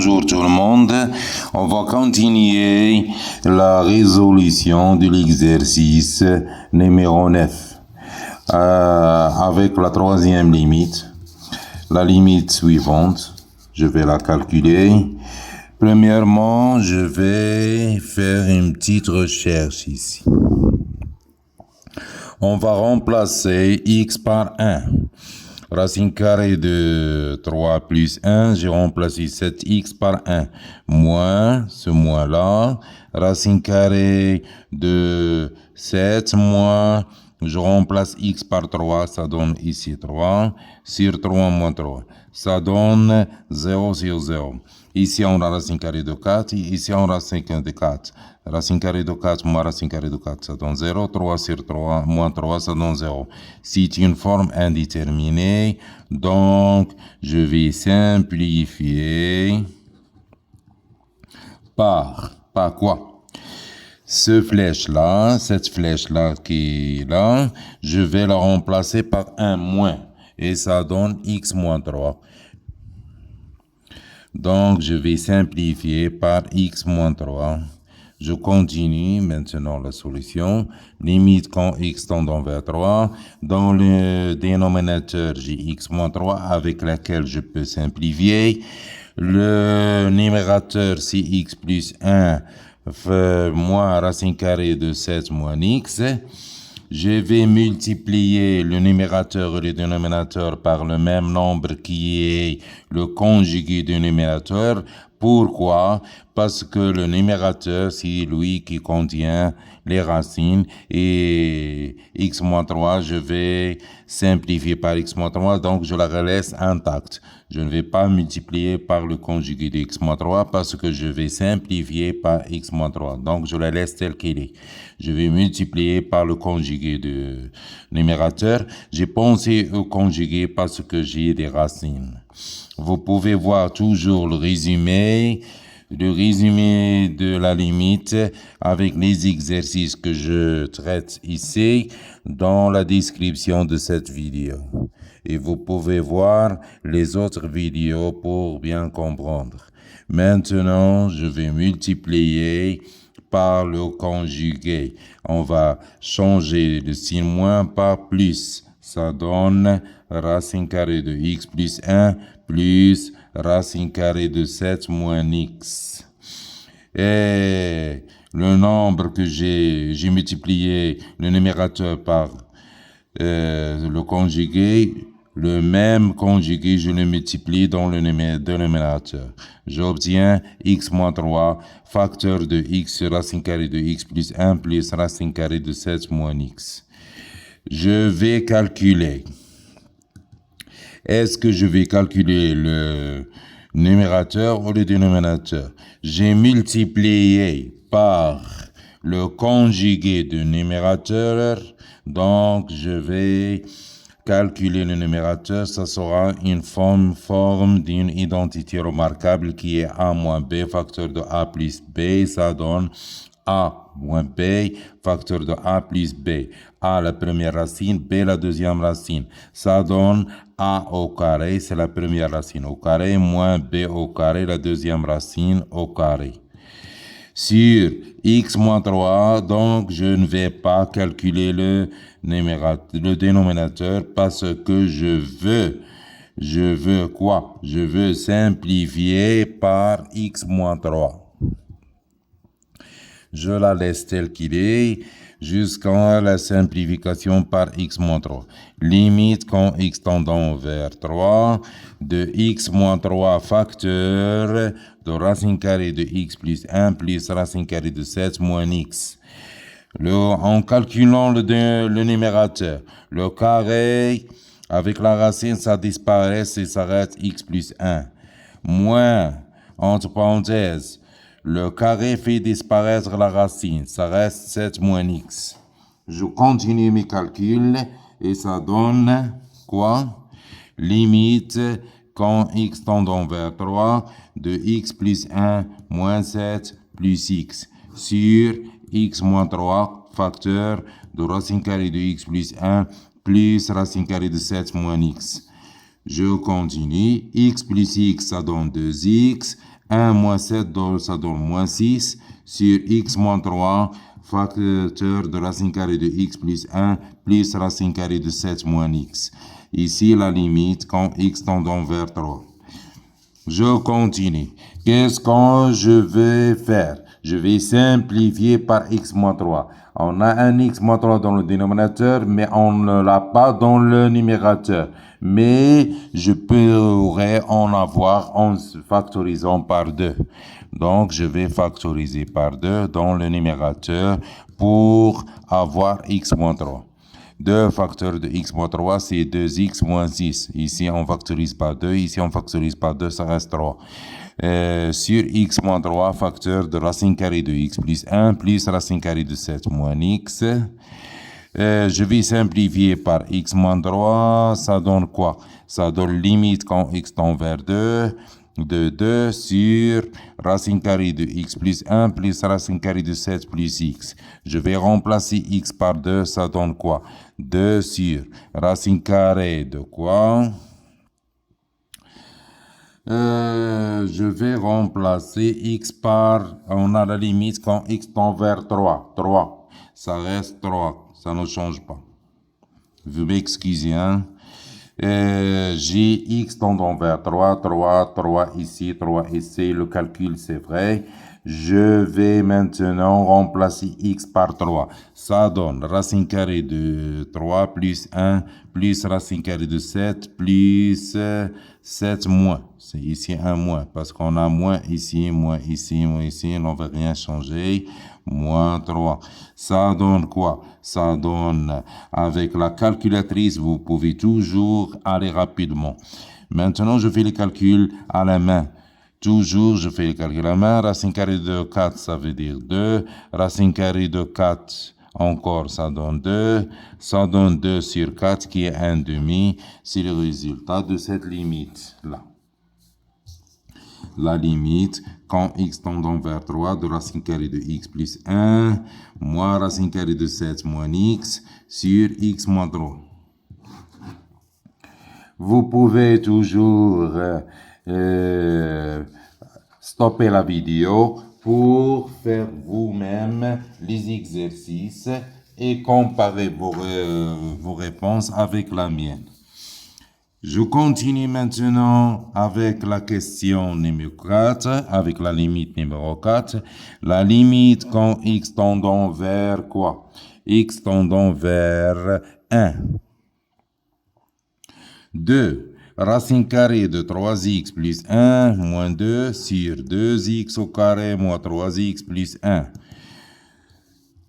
bonjour tout le monde. On va continuer la résolution de l'exercice numéro 9 avec la troisième limite. La limite suivante, je vais la calculer. Premièrement, je vais faire une petite recherche ici. On va remplacer x par 1. Racine carrée de 3 plus 1, j'ai remplacé 7x par 1. Moins, ce moins-là. Racine carrée de 7 moins, je remplace x par 3, ça donne ici 3. Sur 3 moins 3, ça donne 0 sur 0. Ici, on a racine carrée de 4. Ici, on a racine carrée de 4. Racine carrée de 4 moins racine carrée de 4, ça donne 0. 3 sur 3 moins 3, ça donne 0. C'est une forme indéterminée. Donc, je vais simplifier par quoi? Cette flèche-là qui est là, je vais la remplacer par un moins. Et ça donne x moins 3. Donc, je vais simplifier par x moins 3. Je continue maintenant la solution. Limite quand x tendant vers 3. Dans le dénominateur, j'ai x moins 3 avec laquelle je peux simplifier. Le numérateur, c'est x plus 1 moins racine carrée de 7 moins x. Je vais multiplier le numérateur et le dénominateur par le même nombre qui est le conjugué du numérateur. Pourquoi? Parce que le numérateur, c'est lui qui contient les racines et x moins 3, je vais simplifier par x moins 3, donc je la laisse intacte. Je ne vais pas multiplier par le conjugué de x moins 3 parce que je vais simplifier par x moins 3. Donc, je la laisse telle qu'elle est. Je vais multiplier par le conjugué du numérateur. J'ai pensé au conjugué parce que j'ai des racines. Vous pouvez voir toujours le résumé de la limite avec les exercices que je traite ici dans la description de cette vidéo. Et vous pouvez voir les autres vidéos pour bien comprendre. Maintenant, je vais multiplier par le conjugué. On va changer le signe moins par plus. Ça donne racine carrée de x plus 1 plus racine carrée de 7 moins x. Et le nombre que j'ai multiplié le numérateur par le conjugué, le même conjugué, je le multiplie dans le dénominateur. J'obtiens x moins 3, facteur de x sur racine carrée de x plus 1 plus racine carrée de 7 moins x. Je vais calculer. Est-ce que je vais calculer le numérateur ou le dénominateur? J'ai multiplié par le conjugué du numérateur, donc je vais calculer le numérateur, ça sera une forme d'une identité remarquable qui est a moins b, facteur de a plus b, ça donne a moins b, facteur de a plus b. A la première racine, b la deuxième racine. Ça donne a au carré, c'est la première racine au carré, moins b au carré, la deuxième racine au carré. Sur x moins 3, donc je ne vais pas calculer le dénominateur parce que je veux quoi? Je veux simplifier par x moins 3. Je la laisse telle qu'il est jusqu'à la simplification par x moins 3. Limite quand x tendant vers 3 de x moins 3 facteur de racine carrée de x plus 1 plus racine carrée de 7 moins x. En calculant le numérateur, le carré avec la racine, ça disparaît et ça reste x plus 1. Moins, entre parenthèses, le carré fait disparaître la racine, ça reste 7 moins x. Je continue mes calculs et ça donne quoi? Limite quand x tendant vers 3 de x plus 1 moins 7 plus x sur x moins 3 facteur de racine carrée de x plus 1 plus racine carrée de 7 moins x. Je continue. X plus x, ça donne 2x. 1 moins 7, ça donne moins 6, sur x moins 3, facteur de racine carrée de x plus 1, plus racine carrée de 7 moins x. Ici, la limite quand x tendant vers 3. Je continue. Qu'est-ce que je vais faire? Je vais simplifier par x moins 3. On a un x moins 3 dans le dénominateur, mais on ne l'a pas dans le numérateur. Mais je pourrais en avoir en factorisant par 2. Donc, je vais factoriser par 2 dans le numérateur pour avoir x moins 3. 2 facteurs de x moins 3, c'est 2x moins 6. Ici, on factorise par 2. Ici, on factorise par 2, ça reste 3. Sur x moins 3, facteur de racine carrée de x plus 1, plus racine carrée de 7 moins x. Je vais simplifier par x moins 3. Ça donne quoi? Ça donne limite quand x tend vers 2. De 2 sur racine carrée de x plus 1 plus racine carrée de 7 plus x. Je vais remplacer x par 2, ça donne quoi? 2 sur racine carrée de quoi? Je vais remplacer x par, on a la limite quand x tend vers 3. 3, ça reste 3, ça ne change pas. Vous m'excusez, hein? J'ai x tendant vers 3, 3, 3 ici, 3 ici, le calcul c'est vrai. Je vais maintenant remplacer x par 3. Ça donne racine carrée de 3 plus 1 plus racine carrée de 7 plus 7 moins. C'est ici un moins parce qu'on a moins ici, moins ici, moins ici. On ne va rien changer. Moins 3. Ça donne quoi? Ça donne, avec la calculatrice, vous pouvez toujours aller rapidement. Maintenant, je fais les calculs à la main. Toujours, je fais les calculs à la main. Racine carrée de 4, ça veut dire 2. Racine carrée de 4, encore, ça donne 2. Ça donne 2 sur 4, qui est 1 demi. C'est le résultat de cette limite-là. La limite, quand x tendant vers 3, de racine carrée de x plus 1, moins racine carrée de 7 moins x, sur x moins 3. Vous pouvez toujours stopper la vidéo pour faire vous-même les exercices et comparer vos réponses avec la mienne. Je continue maintenant avec la question numéro 4, avec la limite numéro 4. La limite quand x tendant vers quoi? X tendant vers 1. 2. Racine carrée de 3x plus 1 moins 2 sur 2x au carré moins 3x plus 1.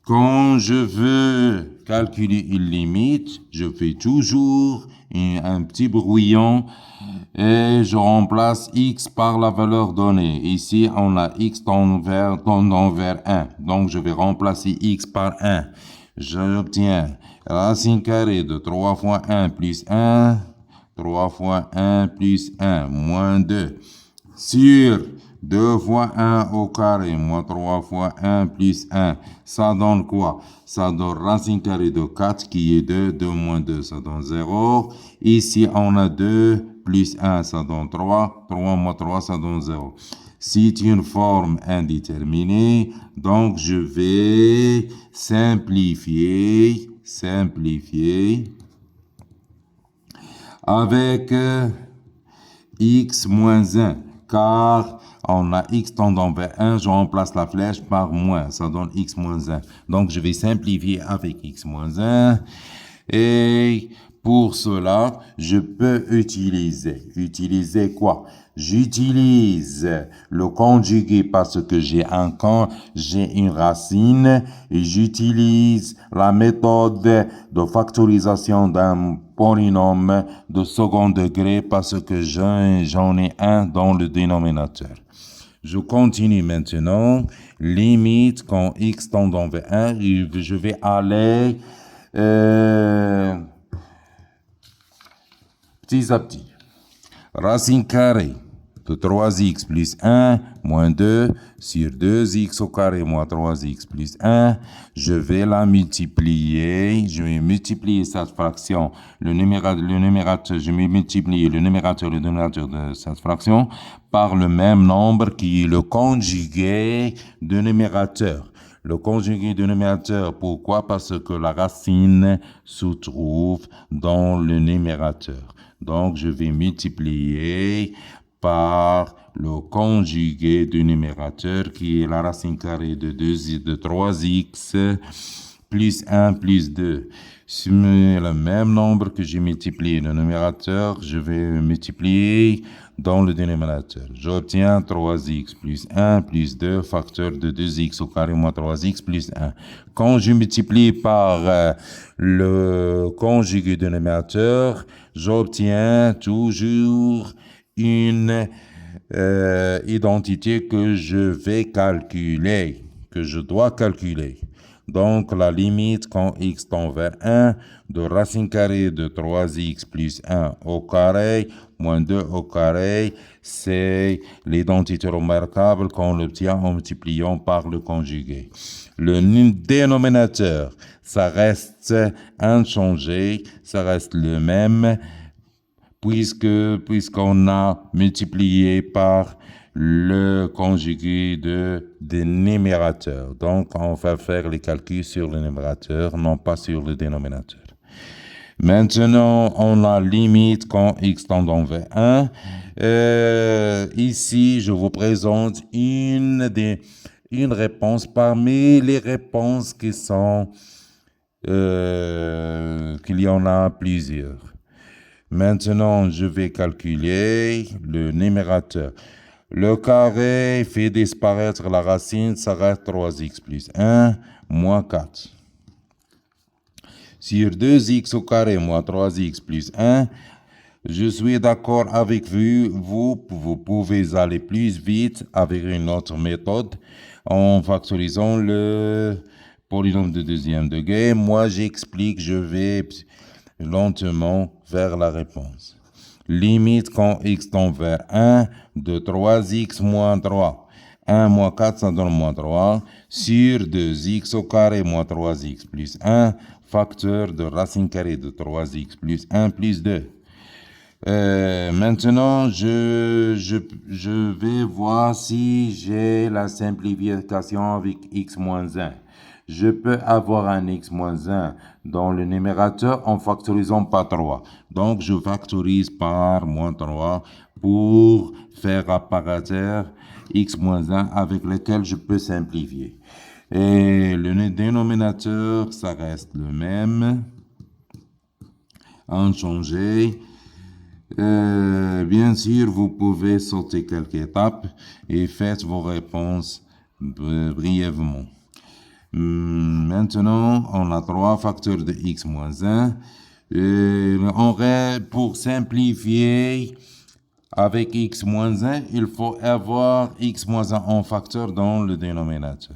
Quand je veux calculer une limite, je fais toujours un petit brouillon et je remplace x par la valeur donnée. Ici, on a x tendant vers 1. Donc, je vais remplacer x par 1. J'obtiens racine carrée de 3 fois 1 plus 1. 3 fois 1 plus 1 moins 2 sur 2 fois 1 au carré moins 3 fois 1 plus 1. Ça donne quoi? Ça donne racine carrée de 4 qui est 2. 2 moins 2, ça donne 0. Ici, on a 2 plus 1, ça donne 3. 3 moins 3, ça donne 0. C'est une forme indéterminée. Donc, je vais simplifier avec x moins 1, car on a x tendant vers 1, je remplace la flèche par moins, ça donne x moins 1. Donc, je vais simplifier avec x moins 1. Et pour cela, je peux utiliser quoi? J'utilise le conjugué parce que j'ai une racine et j'utilise la méthode de factorisation d'un polynôme de second degré parce que j'en ai un dans le dénominateur. Je continue maintenant. Limite quand x tendant vers 1, je vais aller petit à petit. Racine carrée de 3x plus 1 moins 2 sur 2x au carré moins 3x plus 1. Je vais la multiplier. Je vais multiplier cette fraction, le numérateur, je vais multiplier le numérateur et le dénominateur de cette fraction par le même nombre qui est le conjugué du numérateur. Le conjugué du numérateur, pourquoi? Parce que la racine se trouve dans le numérateur. Donc, je vais multiplier par le conjugué du numérateur qui est la racine carrée de 3x plus 1 plus 2. Si le même nombre que j'ai multiplié le numérateur, je vais multiplier dans le dénominateur. J'obtiens 3x plus 1 plus 2 facteur de 2x au carré moins 3x plus 1. Quand je multiplie par le conjugué du numérateur, j'obtiens toujours une identité que je vais calculer, que je dois calculer. Donc, la limite quand x tend vers 1 de racine carrée de 3x plus 1 au carré moins 2 au carré, c'est l'identité remarquable qu'on l'obtient en multipliant par le conjugué. Le dénominateur, ça reste inchangé, ça reste le même, puisqu'on a multiplié par le conjugué des numérateurs. Donc, on va faire les calculs sur le numérateur, non pas sur le dénominateur. Maintenant, on a limite quand x tend vers 1. Ici, je vous présente une réponse parmi les réponses qui sont, qu'il y en a plusieurs. Maintenant, je vais calculer le numérateur. Le carré fait disparaître la racine, ça reste 3x plus 1 moins 4. Sur 2x au carré moins 3x plus 1, je suis d'accord avec vous, vous pouvez aller plus vite avec une autre méthode en factorisant le polynôme de deuxième degré. Moi, j'explique, je vais lentement vers la réponse. Limite quand x tend vers 1 de 3x moins 3. 1 moins 4, ça donne moins 3. Sur 2x au carré moins 3x plus 1, facteur de racine carrée de 3x plus 1 plus 2. Maintenant, je vais voir si j'ai la simplification avec x moins 1. Je peux avoir un x moins 1 dans le numérateur en factorisant par 3. Donc, je factorise par moins 3 pour faire apparaître x moins 1 avec lequel je peux simplifier. Et le dénominateur, ça reste le même, inchangé. Bien sûr, vous pouvez sauter quelques étapes et faites vos réponses brièvement. Maintenant, on a 3 facteurs de x moins 1. Pour simplifier, avec x moins 1, il faut avoir x moins 1 en facteur dans le dénominateur.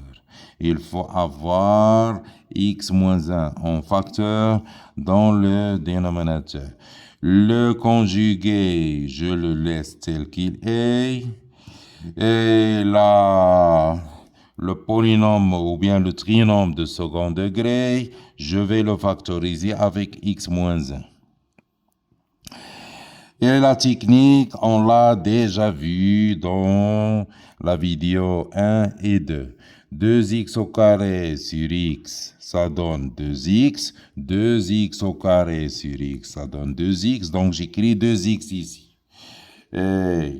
Il faut avoir x moins 1 en facteur dans le dénominateur. Le conjugué, je le laisse tel qu'il est. Et le polynôme ou bien le trinôme de second degré, je vais le factoriser avec x moins 1. Et la technique, on l'a déjà vu dans la vidéo 1 et 2. 2x au carré sur x, ça donne 2x. 2x au carré sur x, ça donne 2x. Donc, j'écris 2x ici. Et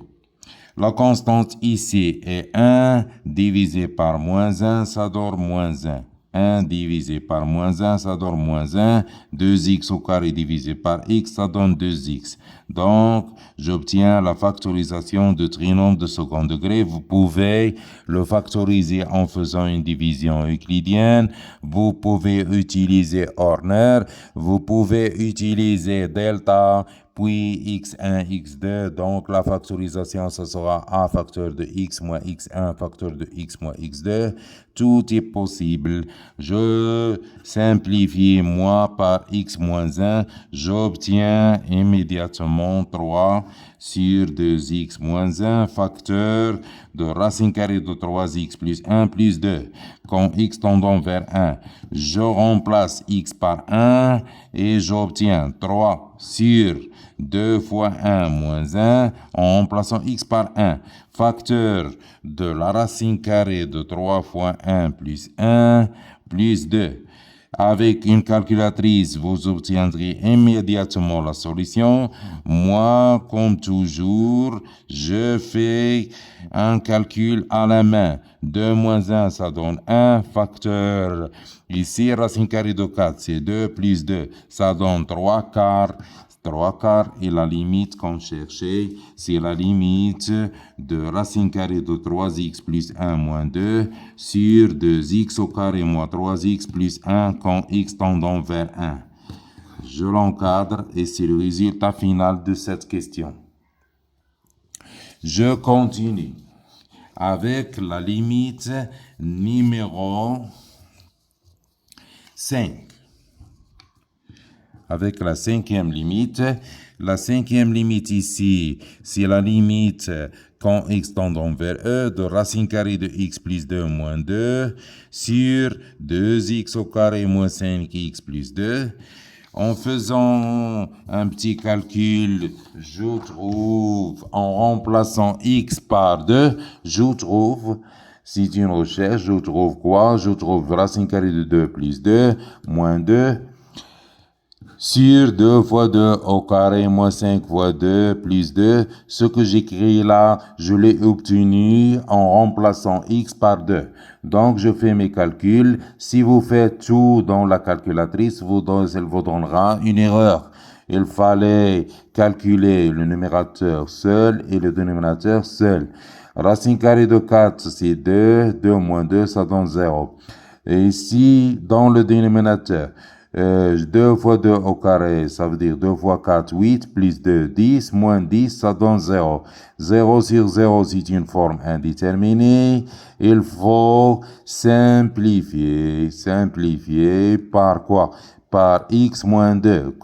la constante ici est 1 divisé par moins 1, ça donne moins 1. 1 divisé par moins 1, ça donne moins 1. 2x au carré divisé par x, ça donne 2x. Donc, j'obtiens la factorisation de trinôme de second degré. Vous pouvez le factoriser en faisant une division euclidienne. Vous pouvez utiliser Horner. Vous pouvez utiliser delta puis x1, x2. Donc, la factorisation, ce sera a facteur de x moins x1 facteur de x moins x2. Tout est possible. Je simplifie moi par x moins 1. J'obtiens immédiatement 3 sur 2x moins 1 facteur de racine carrée de 3x plus 1 plus 2. Quand x tendant vers 1, je remplace x par 1 et j'obtiens 3 sur 2 fois 1 moins 1 en remplaçant x par 1. Facteur de la racine carrée de 3 fois 1 plus 1 plus 2. Avec une calculatrice, vous obtiendrez immédiatement la solution. Moi, comme toujours, je fais un calcul à la main. 2 moins 1, ça donne 1. Facteur, ici, racine carrée de 4, c'est 2 plus 2, ça donne 3 quarts. 3 quarts et la limite qu'on cherchait, c'est la limite de racine carrée de 3x plus 1 moins 2 sur 2x au carré moins 3x plus 1 quand x tendant vers 1. Je l'encadre et c'est le résultat final de cette question. Je continue avec la limite numéro 5. Avec la cinquième limite. La cinquième limite ici, c'est la limite quand x tendant vers e de racine carrée de x plus 2 moins 2 sur 2x au carré moins 5x plus 2. En faisant un petit calcul, je trouve, en remplaçant x par 2, je trouve, c'est une recherche, je trouve quoi? Je trouve racine carrée de 2 plus 2 moins 2 sur 2 fois 2 au carré moins 5 fois 2 plus 2. Ce que j'écris là, je l'ai obtenu en remplaçant x par 2. Donc, je fais mes calculs. Si vous faites tout dans la calculatrice, elle vous donnera une erreur. Il fallait calculer le numérateur seul et le dénominateur seul. Racine carrée de 4, c'est 2. 2 moins 2, ça donne 0. Et ici, dans le dénominateur, 2 fois 2 au carré, ça veut dire 2 fois 4, 8, plus 2, 10, moins 10, ça donne 0. 0 sur 0, c'est une forme indéterminée. Il faut simplifier. Simplifier par quoi? Par x moins 2,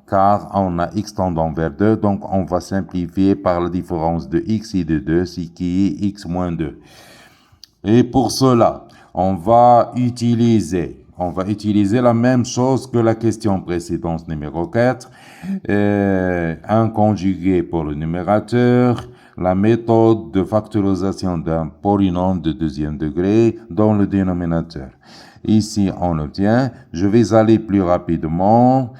car on a x tendant vers 2, donc on va simplifier par la différence de x et de 2, ce qui est x moins 2. Et pour cela, on va utiliser la même chose que la question précédente numéro 4. Un conjugué pour le numérateur, la méthode de factorisation d'un polynôme de deuxième degré dans le dénominateur. Ici, on obtient, je vais aller plus rapidement.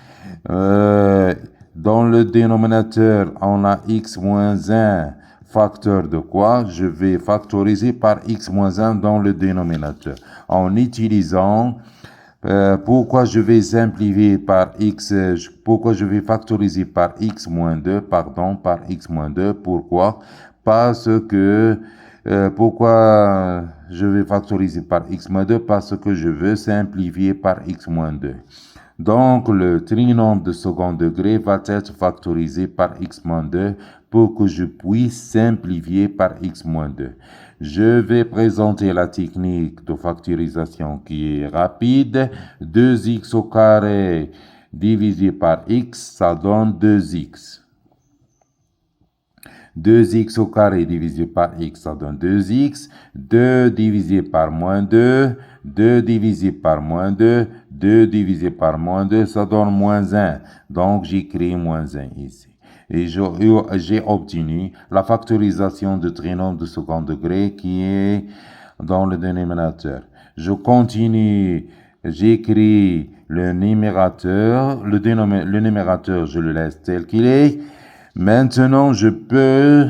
Dans le dénominateur, on a x moins 1 facteur de quoi? Je vais factoriser par x moins 1 dans le dénominateur. En utilisant pourquoi je vais simplifier par x, pourquoi je vais factoriser par x moins 2, par x moins 2, pourquoi? Parce que, pourquoi je vais factoriser par x moins 2? Parce que je veux simplifier par x moins 2. Donc, le trinôme de second degré va être factorisé par x moins 2 pour que je puisse simplifier par x moins 2. Je vais présenter la technique de factorisation qui est rapide. 2x au carré divisé par x, ça donne 2x. 2x au carré divisé par x, ça donne 2x. 2 divisé par moins 2. 2 divisé par moins 2. 2 divisé par moins 2, ça donne moins 1. Donc, j'écris moins 1 ici. Et j'ai obtenu la factorisation de trinôme de second degré qui est dans le dénominateur. Je continue, j'écris le numérateur, le numérateur, je le laisse tel qu'il est. Maintenant, je peux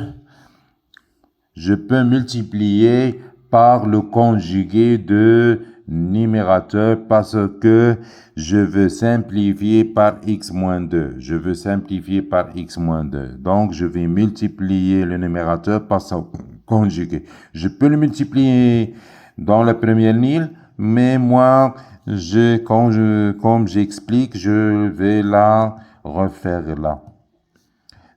multiplier par le conjugué de numérateur parce que je veux simplifier par x moins 2. Je veux simplifier par x moins 2. Donc, je vais multiplier le numérateur par son conjugué. Je peux le multiplier dans la première ligne, mais moi, comme j'explique, je vais la refaire là.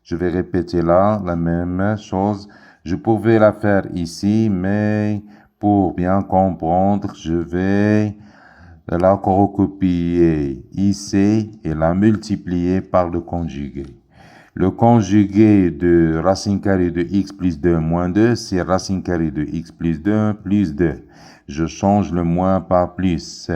Je vais répéter là la même chose. Je pouvais la faire ici, mais pour bien comprendre, je vais la recopier ici et la multiplier par le conjugué. Le conjugué de racine carrée de x plus 2 moins 2, c'est racine carrée de x plus 2 plus 2. Je change le moins par plus.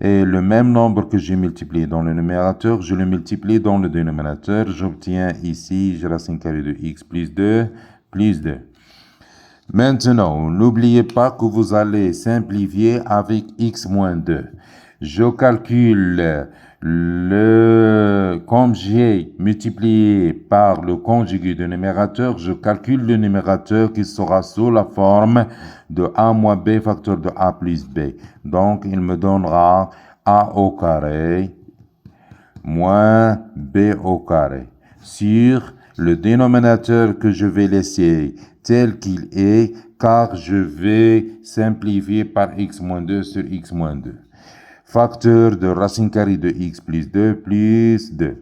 Et le même nombre que j'ai multiplié dans le numérateur, je le multiplie dans le dénominateur. J'obtiens ici racine carrée de x plus 2 plus 2. Maintenant, n'oubliez pas que vous allez simplifier avec x moins 2. Je calcule comme j'ai multiplié par le conjugué du numérateur, je calcule le numérateur qui sera sous la forme de a moins b facteur de a plus b. Donc, il me donnera a au carré moins b au carré sur le dénominateur que je vais laisser tel qu'il est, car je vais simplifier par x moins 2 sur x moins 2. Facteur de racine carrée de x plus 2 plus 2.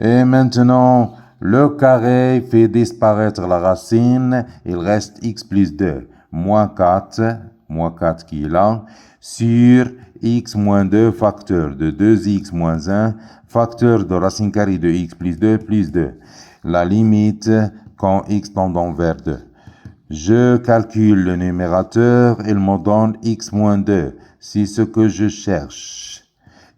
Et maintenant, le carré fait disparaître la racine, il reste x plus 2, moins 4 qui est là, sur x moins 2, facteur de 2x moins 1, facteur de racine carrée de x plus 2 plus 2. La limite quand x tendant vers 2. Je calcule le numérateur, il me donne x moins 2. C'est ce que je cherche.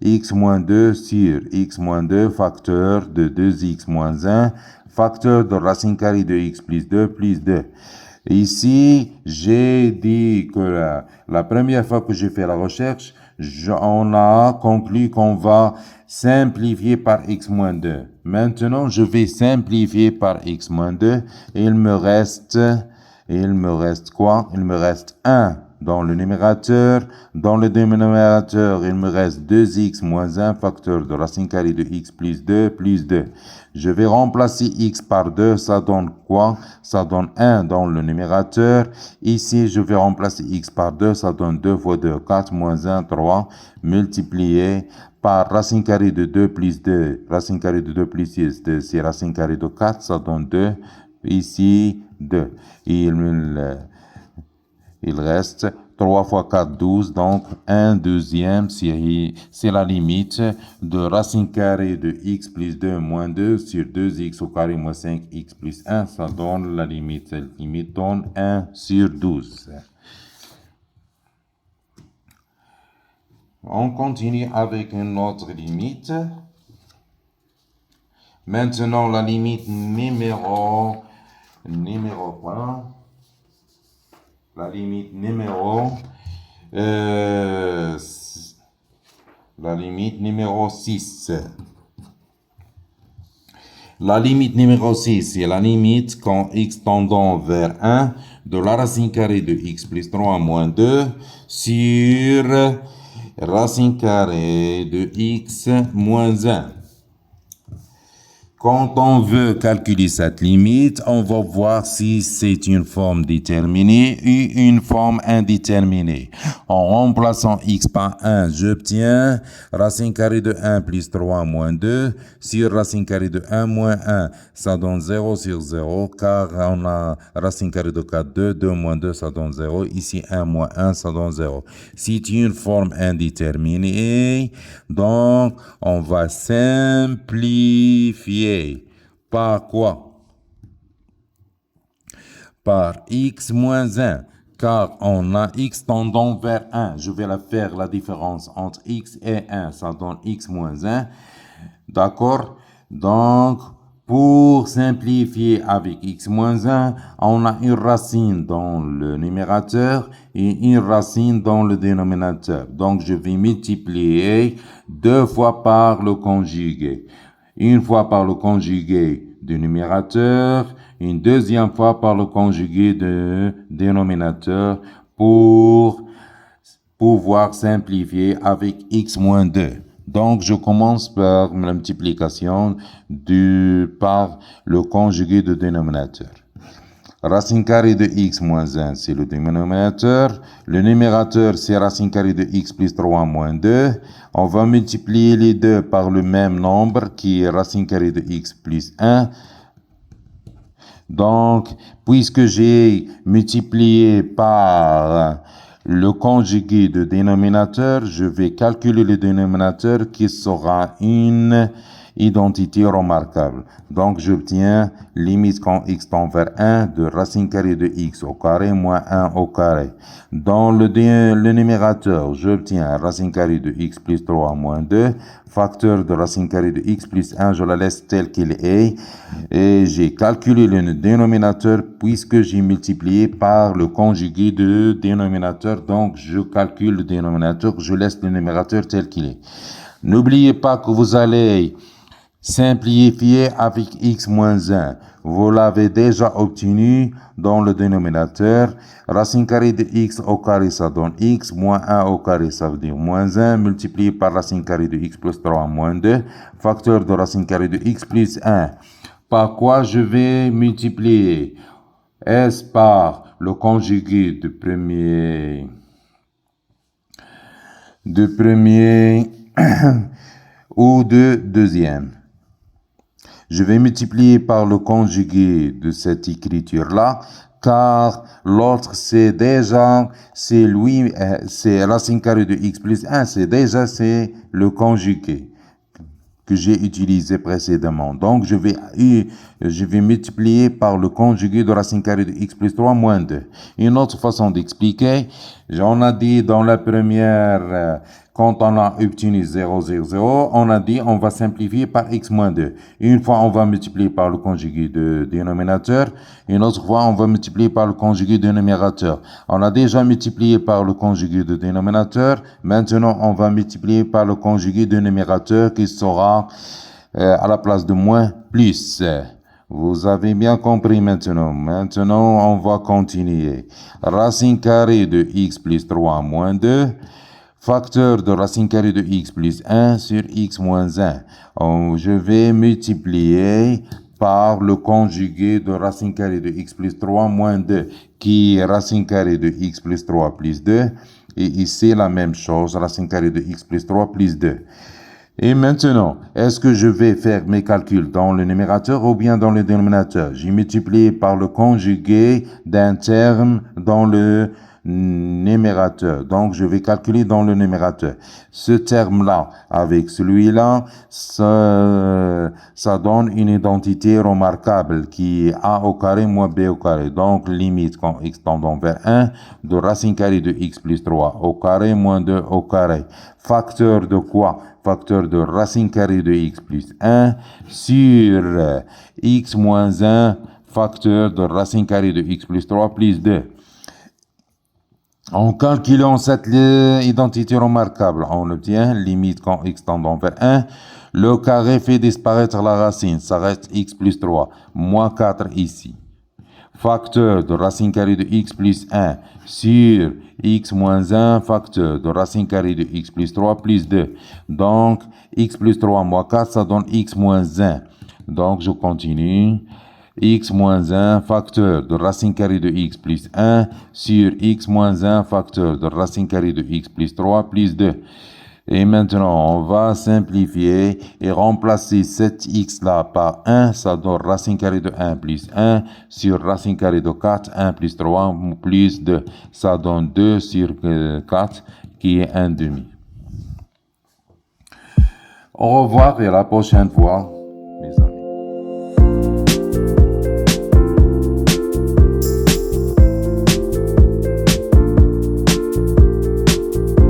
X moins 2 sur x moins 2, facteur de 2x moins 1, facteur de racine carrée de x plus 2 plus 2. Ici, j'ai dit que la première fois que j'ai fait la recherche, on a conclu qu'on va simplifier par x moins 2. Maintenant, je vais simplifier par x moins 2 et il me reste quoi? Il me reste 1 dans le numérateur. Dans le dénominateur, il me reste 2x moins 1, facteur de racine carrée de x plus 2 plus 2. Je vais remplacer x par 2, ça donne quoi? Ça donne 1 dans le numérateur. Ici, je vais remplacer x par 2, ça donne 2 fois 2, 4 moins 1, 3, multiplié par racine carrée de 2 plus 2. Racine carrée de 2 plus 6, c'est racine carrée de 4, ça donne 2. Ici, 2. Il reste 3 fois 4, 12, donc 1 deuxième, c'est la limite de racine carrée de x plus 2 moins 2 sur 2x au carré moins 5x plus 1, ça donne la limite. Cette limite donne 1 sur 12. On continue avec une autre limite. Maintenant, la limite numéro quoi? La limite numéro 6. La limite numéro 6, c'est la limite quand x tendant vers 1 de la racine carrée de x plus 3 moins 2 sur racine carrée de x moins 1. Quand on veut calculer cette limite, on va voir si c'est une forme déterminée ou une forme indéterminée. En remplaçant x par 1, j'obtiens racine carrée de 1 plus 3 moins 2 sur racine carrée de 1 moins 1. Ça donne 0 sur 0 car on a racine carrée de 4, 2, 2 moins 2, ça donne 0. Ici, 1 moins 1, ça donne 0. C'est une forme indéterminée, donc on va simplifier. Par quoi? Par x moins 1, car on a x tendant vers 1. Je vais faire la différence entre x et 1, ça donne x moins 1. D'accord? Donc, pour simplifier avec x moins 1, on a une racine dans le numérateur et une racine dans le dénominateur. Donc, je vais multiplier 2 fois par le conjugué. Une fois par le conjugué du numérateur, une deuxième fois par le conjugué du dénominateur pour pouvoir simplifier avec x moins 2. Donc, je commence par la multiplication par le conjugué du dénominateur. Racine carrée de x moins 1, c'est le dénominateur. Le numérateur, c'est racine carrée de x plus 3 moins 2. On va multiplier les deux par le même nombre qui est racine carrée de x plus 1. Donc, puisque j'ai multiplié par le conjugué de dénominateur, je vais calculer le dénominateur qui sera une identité remarquable. Donc, j'obtiens limite quand x tend vers 1 de racine carrée de x au carré moins 1 au carré. Dans le numérateur, j'obtiens racine carrée de x plus 3 moins 2, facteur de racine carrée de x plus 1, je la laisse telle qu'elle est. Et j'ai calculé le dénominateur puisque j'ai multiplié par le conjugué de dénominateur. Donc, je calcule le dénominateur, je laisse le numérateur tel qu'il est. N'oubliez pas que vous allez simplifier avec x moins 1. Vous l'avez déjà obtenu dans le dénominateur. Racine carrée de x au carré, ça donne x. Moins 1 au carré, ça veut dire moins 1. Multiplié par racine carrée de x plus 3 moins 2. Facteur de racine carrée de x plus 1. Par quoi je vais multiplier? Est-ce par le conjugué de premier ou de deuxième? Je vais multiplier par le conjugué de cette écriture-là, car l'autre, c'est racine carrée de x plus 1, c'est le conjugué que j'ai utilisé précédemment. Donc, je vais multiplier par le conjugué de racine carrée de x plus 3 moins 2. Une autre façon d'expliquer, j'en ai dit dans la première, quand on a obtenu 0, 0, 0, on a dit on va simplifier par x moins 2. Une fois, on va multiplier par le conjugué de dénominateur. Une autre fois, on va multiplier par le conjugué de numérateur. On a déjà multiplié par le conjugué de dénominateur. Maintenant, on va multiplier par le conjugué de numérateur qui sera à la place de moins plus. Vous avez bien compris maintenant. Maintenant, on va continuer. Racine carrée de x plus 3 moins 2. Facteur de racine carrée de x plus 1 sur x moins 1. Je vais multiplier par le conjugué de racine carrée de x plus 3 moins 2, qui est racine carrée de x plus 3 plus 2. Et ici, la même chose, racine carrée de x plus 3 plus 2. Et maintenant, est-ce que je vais faire mes calculs dans le numérateur ou bien dans le dénominateur? J'ai multiplié par le conjugué d'un terme dans le numérateur. Donc, je vais calculer dans le numérateur. Ce terme-là, avec celui-là, ça donne une identité remarquable qui est a au carré moins b au carré. Donc, limite quand x tendant vers 1 de racine carrée de x plus 3 au carré moins 2 au carré. Facteur de quoi? Facteur de racine carrée de x plus 1 sur x moins 1, facteur de racine carrée de x plus 3 plus 2. En calculant cette identité remarquable, on obtient limite quand x tendant vers 1. Le carré fait disparaître la racine, ça reste x plus 3, moins 4 ici. Facteur de racine carrée de x plus 1 sur x moins 1, facteur de racine carrée de x plus 3 plus 2. Donc, x plus 3 moins 4, ça donne x moins 1. Donc, je continue. X moins 1, facteur de racine carrée de x plus 1 sur x moins 1, facteur de racine carrée de x plus 3 plus 2. Et maintenant, on va simplifier et remplacer cet x-là par 1. Ça donne racine carrée de 1 plus 1 sur racine carrée de 4, 1 plus 3 plus 2. Ça donne 2 sur 4 qui est 1 demi. Au revoir et à la prochaine fois.